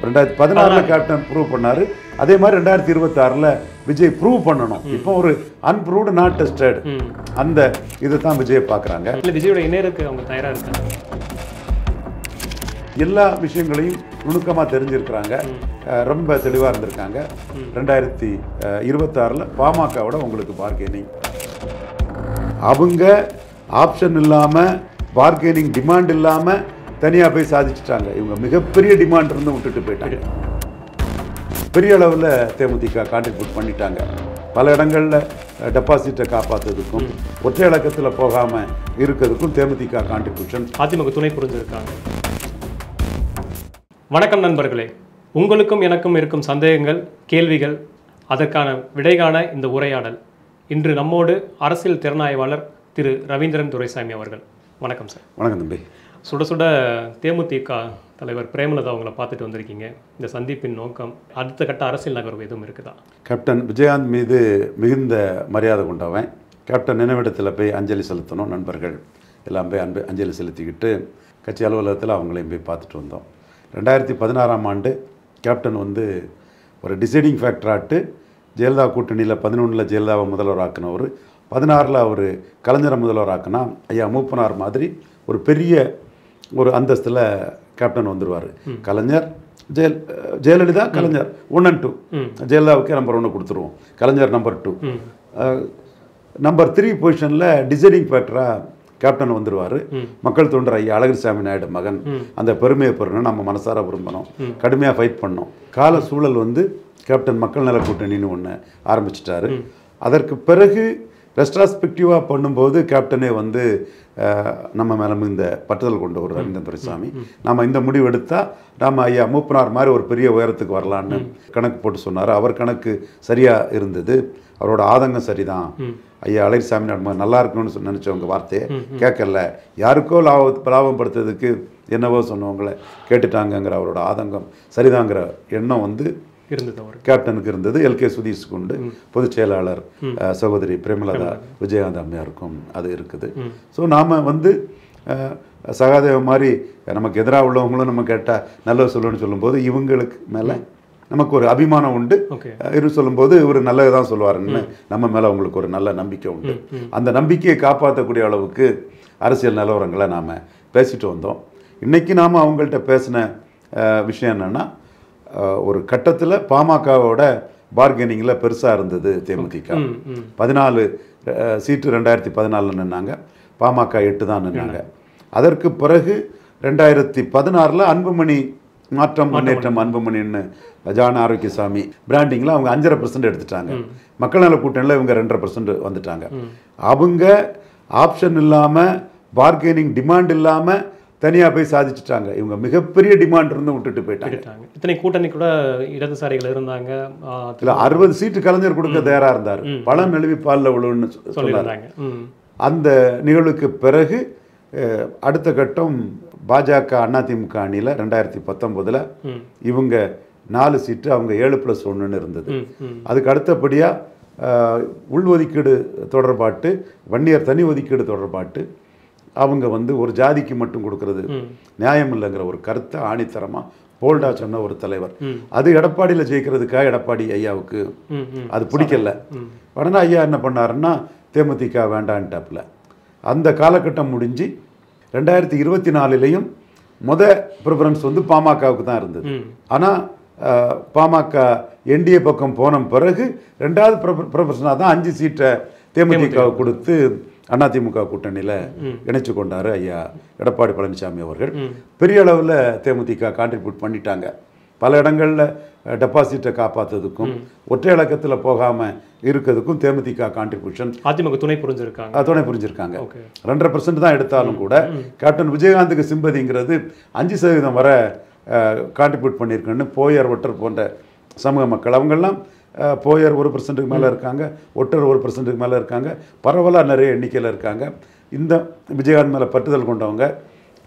2016 captain prove பண்ணாரு. அதே மாதிரி 2026 விஜய் ப்ரூவ் பண்ணணும். இப்போ ஒரு அன்ப்ரூவ்டு நாட் டெஸ்டட் அந்த இதை தான் விஜய் பார்க்குறாங்க. விஜயோட இணையருக்கு அவங்க தயாராக இருக்காங்க. எல்லா விஷயங்களையும் நுணுக்கமாக தெரிஞ்சிருக்கிறாங்க. ரொம்ப தெளிவாக இருந்திருக்காங்க. 2026 பாமகவோட உங்களுக்கு பார்கெனிங், அவங்க ஆப்ஷன் இல்லாமல் பார்கெனிங் டிமாண்ட் இல்லாமல் தனியாக போய் சாதிச்சிட்டாங்க. இவங்க மிகப்பெரிய டிமாண்ட் இருந்து விட்டுட்டு போயிட்டாங்க. பெரிய அளவில் தேமுதிக கான்ட்ரிபியூட் பண்ணிட்டாங்க. பல இடங்களில் டெபாசிட்டை காப்பாற்றுறதுக்கும் ஒற்றை இலக்கத்தில் போகாமல் இருக்கிறதுக்கும் தேமுதிக கான்ட்ரிபியூஷன். அதிமுக துணை புரிஞ்சிருக்காங்க. வணக்கம் நண்பர்களே, உங்களுக்கும் எனக்கும் இருக்கும் சந்தேகங்கள், கேள்விகள், அதற்கான விடைகாண இந்த உரையாடல். இன்று நம்மோடு அரசியல் திறனாய்வாளர் திரு ரவீந்திரன் துரைசாமி அவர்கள். வணக்கம் சார். வணக்கம் தம்பி. சுட சுட தேமுதிக தலைவர் பிரேமலதா அவங்கள பார்த்துட்டு வந்திருக்கீங்க. இந்த சந்திப்பின் நோக்கம், அடுத்த கட்ட அரசியல் நகர்வு எதுவும் இருக்குதா? கேப்டன் விஜயகாந்த் மீது மிகுந்த மரியாதை கொண்டவன். கேப்டன் நினைவிடத்தில் போய் அஞ்சலி செலுத்தணும். நண்பர்கள் எல்லாம் போய் அஞ்சலி செலுத்திக்கிட்டு கட்சி அலுவலகத்தில் அவங்களையும் போய் பார்த்துட்டு வந்தோம். 2016 ஆண்டு கேப்டன் ஒரு டிசைடிங் ஃபேக்டராட்டு ஜெயலலிதா கூட்டணியில் 11 ஜெயலலிதாவை முதல்வர் ஆக்கினவர், 16 அவர் கலைஞரை முதல்வர் ஆக்கினா ஐயா மூப்பனார் மாதிரி ஒரு பெரிய ஒரு அந்தஸ்தில் கேப்டன் வந்துடுவார். கலைஞர் ஜெயலலிதா கலைஞர் 1 and 2, ஜெயலலிதாவுக்கே நம்பர் 1 கொடுத்துருவோம், கலைஞர் நம்பர் 2, நம்பர் 3 பொசிஷனில் டிசைடிங் ஃபேக்டராக கேப்டன் வந்துடுவார். மக்கள் தொண்டர் ஐயா அழகிரிசாமி நாயுடு மகன். அந்த பெருமையை பெறணும், நம்ம மனசார விரும்பணும், கடுமையாக ஃபைட் பண்ணோம். கால சூழல் கேப்டன் மக்கள் நல கூட்டணின்னு ஒன்று ஆரம்பிச்சிட்டாரு. அதற்கு பிறகு ரெஸ்ட்ராஸ்பெக்டிவாக பண்ணும்போது கேப்டனே நம்ம மேலே இந்த பற்றுதல் கொண்ட ஒரு ரவீந்திரன் துரைசாமி, நம்ம இந்த முடிவு எடுத்தால் நாம் ஐயா மூப்பனார் மாதிரி ஒரு பெரிய உயரத்துக்கு வரலான்னு கணக்கு போட்டு சொன்னார். அவர் கணக்கு சரியாக இருந்தது, அவரோட ஆதங்கம் சரிதான். ஐயா அழகிரிசாமி நாயுடு நல்லா இருக்கணும்னு நினச்சவங்க வார்த்தையை கேட்கல, யாருக்கோ லாபப்படுத்துறதுக்கு என்னவோ சொன்னவங்களை கேட்டுட்டாங்கங்கிற அவரோட ஆதங்கம் சரிதாங்கிற எண்ணம் கேப்டனுக்கு இருந்தது. எல்கே சுதீஷுக்கு உண்டு, பொதுச் செயலாளர் சகோதரி பிரேமலதா விஜயகாந்த் அம்மையாருக்கும் அது இருக்குது. ஸோ நாம் சகாதேவ மாதிரி நமக்கு எதிராக உள்ளவங்களும் நம்ம கேட்டால் நல்லது சொல்லணும்னு சொல்லும்போது இவங்களுக்கு மேலே நமக்கு ஒரு அபிமானம் உண்டு. இரு சொல்லும்போது இவர் நல்லதான் சொல்லுவாருன்னு நம்ம மேலே அவங்களுக்கு ஒரு நல்ல நம்பிக்கை உண்டு. அந்த நம்பிக்கையை காப்பாற்றக்கூடிய அளவுக்கு அரசியல் நிலவரங்களை நாம் பேசிட்டு வந்தோம். இன்றைக்கி நாம் அவங்கள்ட்ட பேசின விஷயம் என்னென்னா, ஒரு கட்டத்தில் பாமகவோட பார்கெனிங்கில் பெருசாக இருந்தது தேமுதிக. 14 சீட்டு 2014 நின்னாங்க, பாமக 8 தான் நின்னாங்க. அதற்கு பிறகு 2016 அன்புமணி மாற்றம் முன்னேற்றம் அன்புமணின்னு ஜான் ஆரோக்கியசாமி பிராண்டிங்கில் அவங்க 5.5% எடுத்துட்டாங்க. மக்கள் நல கூட்டணியில் இவங்க 2.5% வந்துட்டாங்க. அவங்க ஆப்ஷன் இல்லாமல் பார்கெனிங் டிமாண்ட் இல்லாமல் தனியாக போய் சாதிச்சுட்டாங்க. இவங்க மிகப்பெரிய டிமாண்ட் இருந்து விட்டுட்டு போயிட்டாங்க. இத்தனை கூட்டணி கூட இடதுசாரிகள் இருந்தாங்க. இல்லை 60 சீட்டு கலைஞர் கொடுக்க தயாராக இருந்தார். பல நழுவி பாலில் விழுன்னு சொல்லியிருந்தாங்க. அந்த நிகழ்வுக்கு பிறகு அடுத்த கட்டம் பாஜக அதிமுக அணியில் 2019 இவங்க 4 சீட்டு, அவங்க 7+1 இருந்தது. அதுக்கு அடுத்தபடியாக உள்ஒதுக்கீடு தொடர்பாட்டு, வன்னியர் தனி ஒதுக்கீடு தொடர்பாட்டு அவங்க ஒரு ஜாதிக்கு மட்டும் கொடுக்கறது நியாயம் இல்லைங்கிற ஒரு கருத்தை ஆணித்தரமாக போல்டாக சொன்ன ஒரு தலைவர். அது எடப்பாடியில் ஜெயிக்கிறதுக்காக எடப்பாடி ஐயாவுக்கு அது பிடிக்கல. உடனே ஐயா என்ன பண்ணாருன்னா தேமுதிக வேண்டான்ட்டாப்புல. அந்த காலகட்டம் முடிஞ்சு 2024 ப்ரிஃபரன்ஸ் பாமகவுக்கு தான் இருந்தது. ஆனால் பாமக என்டிஏ பக்கம் போன பிறகு 2வது ப்ரிஃபரன்ஸாக தான் 5 சீட்டை தேமுதிக கொடுத்து அதிமுக கூட்டணியில் இணைச்சு கொண்டாரு ஐயா எடப்பாடி பழனிசாமி அவர்கள். பெரிய அளவில் தேமுதிக கான்ட்ரிபியூட் பண்ணிட்டாங்க. பல இடங்களில் டெபாசிட்டை காப்பாற்றுறதுக்கும் ஒற்றை இலக்கத்தில் போகாமல் இருக்கிறதுக்கும் தேமுதிக கான்ட்ரிபியூஷன். அதிமுக துணை புரிஞ்சிருக்காங்க. 2.5% தான் எடுத்தாலும் கூட கேப்டன் விஜயகாந்துக்கு சிம்பதிங்கிறது 5% வரை கான்ட்ரிபியூட் பண்ணியிருக்குன்னு போயர் ஒட்டர் போன்ற சமூக மக்கள், அவங்கெல்லாம் போயர் 1% மேலே இருக்காங்க, ஒட்டர் 1% மேலே இருக்காங்க, பரவலாக நிறைய எண்ணிக்கையில் இருக்காங்க. இந்த விஜயகாந்த் மேலே பற்றுதல் கொண்டவங்க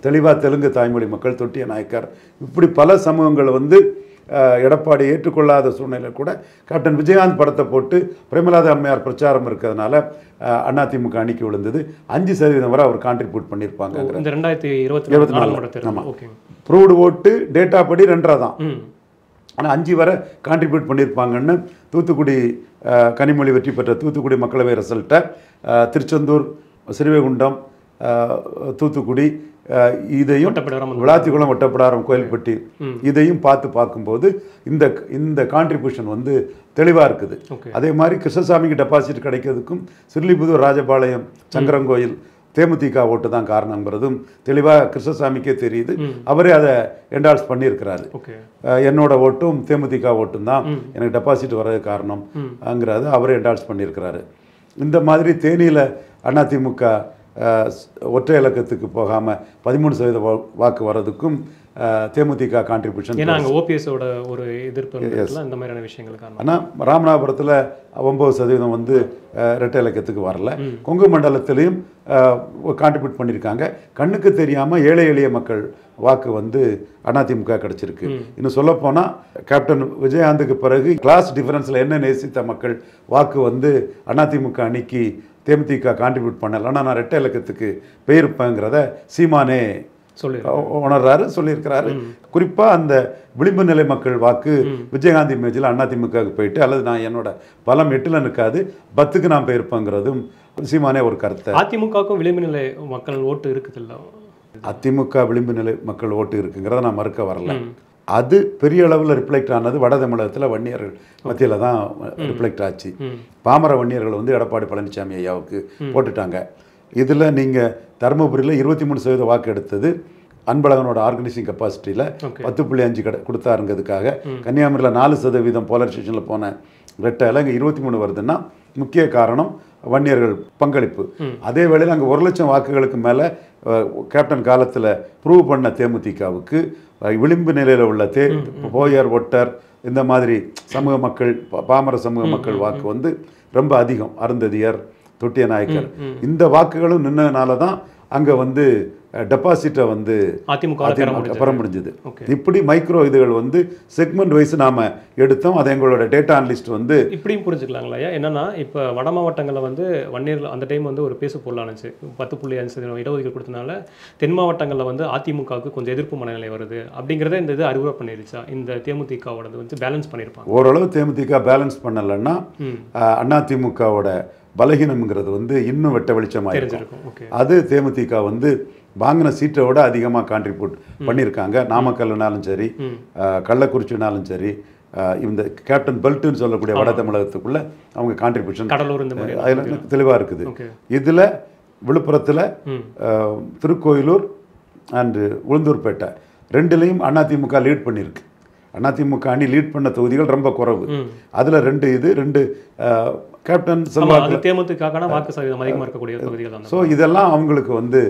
தெளிவாக தெலுங்கு தாய்மொழி மக்கள், தொட்டிய நாயக்கர், இப்படி பல சமூகங்கள் எடப்பாடி ஏற்றுக்கொள்ளாத சூழ்நிலை கூட கேப்டன் விஜயகாந்த் படத்தை போட்டு பிரேமலதா அம்மையார் பிரச்சாரம் இருக்கிறதுனால அதிமுக அணிக்கு விழுந்தது. 5% வரை அவர் கான்ட்ரிபியூட் பண்ணியிருப்பாங்க. 2024 ஆமாம், ப்ரூவ்டு ஓட்டு டேட்டா படி 2 தான். ஆனால் 5 வரை கான்ட்ரிபியூட் பண்ணியிருப்பாங்கன்னு தூத்துக்குடி கனிமொழி வெற்றி பெற்ற தூத்துக்குடி மக்களவை ரிசல்ட்டை திருச்செந்தூர், ஸ்ரீவைகுண்டம், தூத்துக்குடி இதையும் விளாத்திக்குளம், ஒட்டப்பிடாரம், கோயில்பட்டி இதையும் பார்க்கும்போது இந்த கான்ட்ரிபியூஷன் வந்து தெளிவாக இருக்குது. அதே மாதிரி கிருஷ்ணசாமிக்கு டெபாசிட் கிடைக்கிறதுக்கும் ஸ்ரீலிபுதூர், ராஜபாளையம், சங்கரங்கோயில் தேமுதிக ஓட்டு தான் காரணங்கிறதும் தெளிவாக கிருஷ்ணசாமிக்கே தெரியுது. அவரே அதை என்டால்ஸ் பண்ணியிருக்கிறாரு. என்னோட ஓட்டும் தேமுதிக ஓட்டும் தான் எனக்கு டெபாசிட் வர்றது காரணம்ங்கிறத அவரே என்டால்ஸ் பண்ணியிருக்கிறாரு. இந்த மாதிரி தேனியில் அதிமுக ஒற்றை இலக்கத்துக்கு போகாமல் 13% வாக்கு வர்றதுக்கும் தேமுதிக கான்ட்ரிபியூஷன். ஏன்னா அங்கே ஓபிஎஸோட ஒரு எதிர்ப்பு இந்த மாதிரியான விஷயங்களுக்கு. ஆனால் ராமநாதபுரத்தில் 9% வந்து இரட்டை இலக்கத்துக்கு வரல. கொங்கு மண்டலத்திலையும் கான்ட்ரிபியூட் பண்ணியிருக்காங்க. கண்ணுக்கு தெரியாமல் ஏழை எளிய மக்கள் வாக்கு வந்து அதிமுக கிடச்சிருக்கு. இன்னும் சொல்லப்போனால் கேப்டன் விஜயகாந்துக்கு பிறகு கிளாஸ் டிஃபரன்ஸில் என்ன நேசித்த மக்கள் வாக்கு வந்து அதிமுக அணிக்கு தேமுதிக கான்ட்ரிபியூட் பண்ணல. ஆனால் நான் இரட்டை இலக்கத்துக்கு போயிருப்பேங்கிறத சீமானே உணர்றாரு, சொல்லியிருக்கிறாரு. குறிப்பாக அந்த விளிம்பு நிலை மக்கள் வாக்கு விஜயகாந்த் இமேஜில் அதிமுகவுக்கு போயிட்டு, அல்லது நான் என்னோட பலம் 8ல் நிற்காது 10க்கு நான் போயிருப்பேங்கிறதும் சீமானே ஒரு கருத்தை. அதிமுகவுக்கும் விளிம்பு நிலை மக்கள் ஓட்டு இருக்குது இல்லை? அதிமுக விளிம்பு நிலை மக்கள் ஓட்டு இருக்குங்கிறத நான் மறுக்க வரல. அது பெரிய அளவில் ரிஃப்ளெக்ட் ஆனது வட தமிழகத்தில் வன்னியர்கள் மத்தியில் தான் ரிஃப்ளெக்ட் ஆச்சு. பாமர வன்னியர்கள் வந்து எடப்பாடி பழனிசாமி ஐயாவுக்கு போட்டுட்டாங்க. இதில் நீங்கள் தருமபுரியில் 23% வாக்கு எடுத்தது அன்பழகனோட ஆர்கனைசிங் கெப்பாசிட்டியில் 10.5 கொடுத்தாருங்கிறதுக்காக. கன்னியாகுமரியில் 4% போலரைசேஷனில் போன ரெட்டையில் இங்கே 23 வருதுன்னா முக்கிய காரணம் வன்னியர்கள் பங்களிப்பு. அதே வேளையில் அங்கே 1 லட்சம் வாக்குகளுக்கு மேலே கேப்டன் காலத்தில் ப்ரூவ் பண்ண தேமுதிகவுக்கு விளிம்பு நிலையில் உள்ள போயர், ஒட்டர், இந்த மாதிரி சமூக மக்கள், பாமர சமூக மக்கள் வாக்கு வந்து ரொம்ப அதிகம். அருந்ததியர், தொட்டிய நாயக்கர் இந்த வாக்குகளும் நின்னதுனால தான் அங்கே வந்து டெபாசிட்டை வந்து அதிமுக பெற முடிஞ்சது. இப்படி மைக்ரோ இதுகள் வந்து செக்மெண்ட் வைஸ் நாம் எடுத்தோம். அதை எங்களோட டேட்டா அனலிஸ்ட் வந்து இப்படியும் புரிஞ்சுக்கலாங்களா? என்னன்னா இப்போ வட மாவட்டங்களில் வந்து வன்னியர் அந்த டைம் வந்து ஒரு பேசு பொருளானுச்சு. 10.5% இடஒதுக்கீடு கொடுத்தனால தென் மாவட்டங்களில் வந்து அதிமுகவுக்கு கொஞ்சம் எதிர்ப்பு மனநிலை வருது அப்படிங்கிறத இந்த இது அறிவுரை பண்ணிருச்சா? இந்த தேமுதிகவோட வந்து பேலன்ஸ் பண்ணியிருப்பாங்க. ஓரளவு தேமுதிக பேலன்ஸ் பண்ணலைன்னா அதிமுகவோட பலகீனம்ங்கிறது வந்து இன்னும் வெட்ட வெளிச்சமாக இருக்கும். அது தேமுதிக வந்து வாங்கின சீட்டை விட அதிகமாக கான்ட்ரிபியூட் பண்ணியிருக்காங்க. நாமக்கல்னாலும் சரி, கள்ளக்குறிச்சினாலும் சரி, இந்த கேப்டன் பெல்ட்டுன்னு சொல்லக்கூடிய வட தமிழகத்துக்குள்ள அவங்க கான்ட்ரிபியூஷன் அதில் தெளிவாக இருக்குது. இதில் விழுப்புரத்தில் திருக்கோயிலூர் அண்டு உளுந்தூர்பேட்டை ரெண்டுலேயும் அதிமுக லீட் பண்ணியிருக்கு. அதிமுக அணி லீட் பண்ண தொகுதிகள் ரொம்ப குறைவு. அதில் 2 கேப்டன் வாக்கு சதவீதம் அதிகமாக இருக்கக்கூடிய தொகுதிகள் தான். ஸோ இதெல்லாம் அவங்களுக்கு வந்து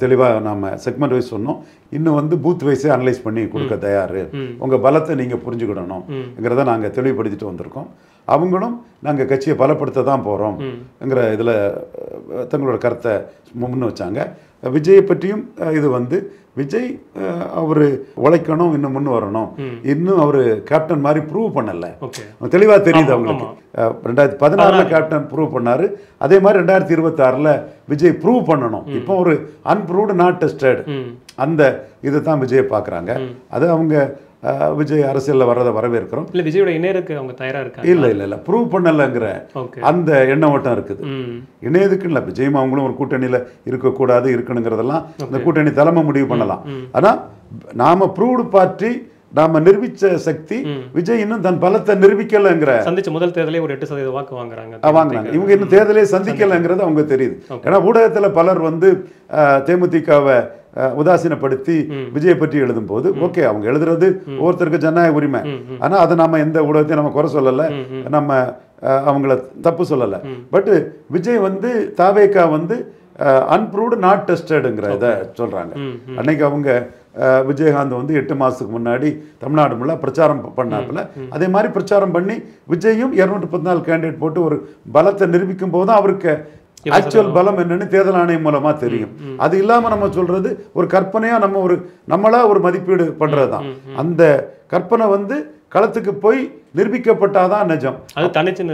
தெளிவாக நம்ம செக்மெண்ட் வைஸ் சொன்னோம். இன்னும் வந்து பூத் வைஸே அனலைஸ் பண்ணி கொடுக்க தயார். உங்கள் பலத்தை நீங்கள் புரிஞ்சுக்கிடணும்ங்கிறத நாங்கள் தெளிவுபடுத்திட்டு வந்திருக்கோம். அவங்களும் நாங்கள் கட்சியை பலப்படுத்த தான் போகிறோம்ங்கிற இதில் தங்களோட கருத்தை முன் வச்சாங்க. விஜயை பற்றியும் இது வந்து விஜய் அவர் உழைக்கணும், இன்னும் முன் வரணும், இன்னும் அவர் கேப்டன் மாதிரி ப்ரூவ் பண்ணலை. தெளிவாக தெரியுது அவங்களுக்கு. 2016 கேப்டன் ப்ரூவ் பண்ணார். அதே மாதிரி 2026 விஜய் ப்ரூவ் பண்ணணும். இப்போ ஒரு அன்ப்ரூவ்டு நாட் டெஸ்டட் அந்த இதை தான் விஜயை பார்க்குறாங்க. அது அவங்க விஜய் அரசியலில் வர்றதை வரவேற்கிறோம். இல்லை விஜயோட இணையருக்கு அவங்க தயாராக இருக்காங்க. இல்லை ப்ரூவ் பண்ணலைங்கிற அந்த எண்ண ஓட்டம் இருக்குது. இணையதுக்கு இல்லை, விஜயும் அவங்களும் ஒரு கூட்டணியில் இருக்கக்கூடாது இருக்கணுங்கிறதெல்லாம் இந்த கூட்டணி தலைமை முடிவு பண்ணலாம். ஆனால் நாம் ப்ரூவ்டு பார்ட்டி, நாம நிரூபிச்ச சக்தி, விஜய் இன்னும் தன் பலத்தை நிரூபிக்கலைங்கிற. சந்திச்ச முதல் தேர்தலே ஒரு 8% வாக்கு வாங்குறாங்க. இவங்க இன்னும் தேர்தலே சந்திக்கலைங்கிறது அவங்க தெரியுது. ஏன்னா ஊடகத்தில் பலர் வந்து தேமுதிகவை உதாசீனப்படுத்தி விஜயை பற்றி எழுதும் போது ஓகே, அவங்க எழுதுறது ஒவ்வொருத்தருக்கு ஜனநாயக உரிமை. ஆனால் அதை நம்ம எந்த ஊடகத்தையும் நம்ம குறை சொல்லலை, நம்ம அவங்கள தப்பு சொல்லலை. பட் விஜய் வந்து தாவேகா வந்து அன்ப்ரூவ்டு நாட் டெஸ்டடுங்கிற இதை சொல்கிறாங்க. அன்னைக்கு அவங்க விஜயகாந்த் வந்து 8 மாதத்துக்கு முன்னாடி தமிழ்நாடு முள்ள பிரச்சாரம் பண்ணாப்புல, அதே மாதிரி பிரச்சாரம் பண்ணி விஜயும் 214 கேண்டிடேட் போட்டு ஒரு பலத்தை நிரூபிக்கும் போது அவருக்கு ஆக்சுவல் பலம் என்னன்னு தேர்தல் ஆணையம் மூலமா தெரியும். அது இல்லாம நம்ம சொல்றது ஒரு கற்பனையா நம்மளா ஒரு மதிப்பீடு பண்றதுதான். அந்த கற்பனை வந்து களத்துக்கு போய் நிரூபிக்கப்பட்டாதான் நிஜம். அது தனிச்சு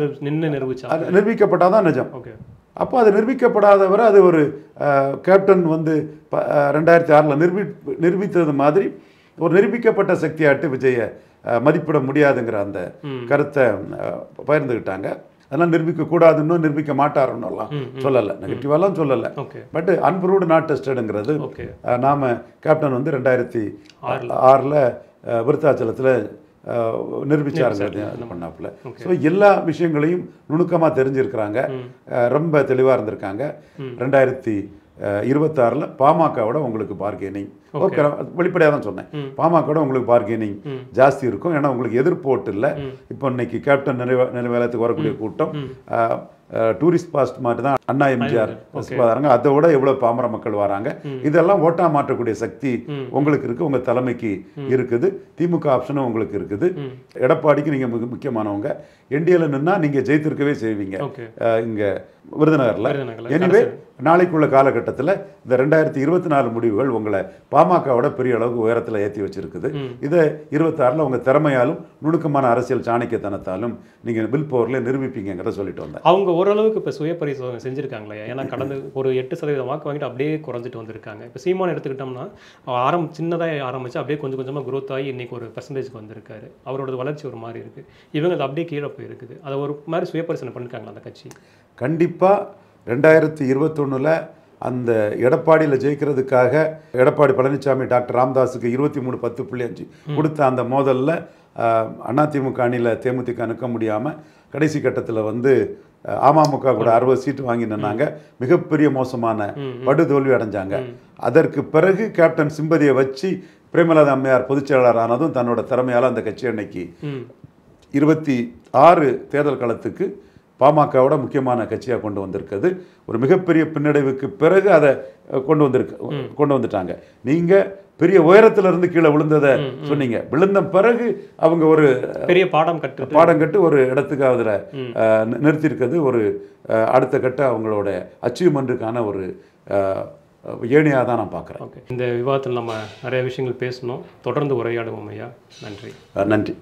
நிரூபிக்கப்பட்டாதான் நிஜம். அப்போ அது நிரூபிக்கப்படாதவரை அது ஒரு கேப்டன் வந்து 2006 நிரூபித்தது மாதிரி ஒரு நிரூபிக்கப்பட்ட சக்தியாட்டு விஜயை மதிப்பிட முடியாதுங்கிற அந்த கருத்தை பகிர்ந்துக்கிட்டாங்க. அதெல்லாம் நிரூபிக்கக்கூடாதுன்னு நிரூபிக்க மாட்டாருன்னுலாம் சொல்லலை, நெகட்டிவாலாம் சொல்லலை. பட் அன்ப்ரூவ்டு நாட் டெஸ்டடுங்கிறது நாம் கேப்டன் வந்து 2006 விருத்தாச்சலத்தில் நிரூபிச்சாருங்க இது பண்ணாப்புல. ஸோ எல்லா விஷயங்களையும் நுணுக்கமாக தெரிஞ்சிருக்கிறாங்க, ரொம்ப தெளிவாக இருந்திருக்காங்க. 2026 பாமகவோட உங்களுக்கு பார்கெனிங், ஓகே வெளிப்படையாக தான் சொன்னேன், பாமகவோட உங்களுக்கு பார்கெனிங் ஜாஸ்தி இருக்கும். ஏன்னா உங்களுக்கு எதிர்ப்போட்டு இல்லை. இப்போ இன்னைக்கு கேப்டன் நினைவாலயத்துக்கு வரக்கூடிய கூட்டம் டூரிஸ்ட் பாஸ்ட் மாதிரி தான் அண்ணா எம்ஜிஆர் வராங்க, அதை விட எவ்வளோ பாமர மக்கள் வராங்க. இதெல்லாம் ஓட்டா மாற்றக்கூடிய சக்தி உங்களுக்கு இருக்குது, உங்கள் தலைமைக்கு இருக்குது. திமுக ஆப்ஷனும் உங்களுக்கு இருக்குது. எடப்பாடிக்கு நீங்கள் முக்கியமானவங்க. என்டிஏல நின்னா நீங்கள் ஜெயித்திருக்கவே செய்வீங்க இங்கே விருதுநகரில். எனிவே நாளைக்குள்ள காலகட்டத்தில் இந்த 2024 முடிவுகள் உங்களை பாமகவோட பெரிய அளவுக்கு உயரத்தில் ஏற்றி வச்சிருக்குது. இதை 26 உங்கள் திறமையாலும் நுணுக்கமான அரசியல் சாணக்கியத்தனத்தாலும் நீங்கள் வில் பவர்ல நிரூபிப்பீங்கிறத சொல்லிட்டு வந்தேன். அவங்க ஓரளவுக்கு இப்போ சுய பரிசோதனை செஞ்சுருக்காங்களே, ஏன்னா கடந்த ஒரு 8% வாக்கு வாங்கிட்டு அப்படியே குறைஞ்சிட்டு வந்திருக்காங்க. இப்போ சீமான் எடுத்துக்கிட்டோம்னா சின்னதாக ஆரம்பிச்சு அப்படியே கொஞ்சம் கொஞ்சமாக growth ஆகி இன்னைக்கு ஒரு பெர்சன்டேஜ்க்கு வந்திருக்காரு. அவரோட வளர்ச்சி ஒரு மாதிரி இருக்குது, இவங்க அது அப்படியே கீழே போயிருக்குது. அதை ஒரு மாதிரி சுய பரிசோதனை பண்ணிருக்காங்களா அந்த கட்சி? கண்டிப்பாக 2021 அந்த எடப்பாடியில் ஜெயிக்கிறதுக்காக எடப்பாடி பழனிசாமி டாக்டர் ராமதாஸுக்கு 23-10.5 கொடுத்த அந்த மோதலில் அதிமுக அணியில் தேமுதிக நிற்க முடியாமல் கடைசி கட்டத்தில் வந்து அமமுக கூட 60 சீட்டு வாங்கி நின்னாங்க. மிகப்பெரிய மோசமான படுதோல்வி அடைஞ்சாங்க. அதற்கு பிறகு கேப்டன் சிம்பதியை வச்சு பிரேமலதா அம்மையார் பொதுச்செயலாளர் ஆனதும் தன்னோட திறமையால் அந்த கட்சி அன்னைக்கு 26 தேர்தல் களத்துக்கு பாமகவோட முக்கியமான கட்சியாக கொண்டு வந்திருக்குது. ஒரு மிகப்பெரிய பின்னடைவுக்கு பிறகு அதை கொண்டு வந்துட்டாங்க. நீங்கள் பெரிய உயரத்திலிருந்து கீழே விழுந்ததை சொன்னீங்க. விழுந்த பிறகு அவங்க ஒரு பெரிய பாடம் கட்டு ஒரு இடத்துக்கு அதில் நிறுத்தியிருக்கிறது ஒரு அடுத்த கட்ட அவங்களோட அச்சீவ்மெண்ட்டுக்கான ஒரு ஏணியாக தான் நான் பார்க்குறேன். இந்த விவாதத்தில் நம்ம நிறைய விஷயங்கள் பேசணும், தொடர்ந்து உரையாடுவோம் ஐயா. நன்றி. நன்றி.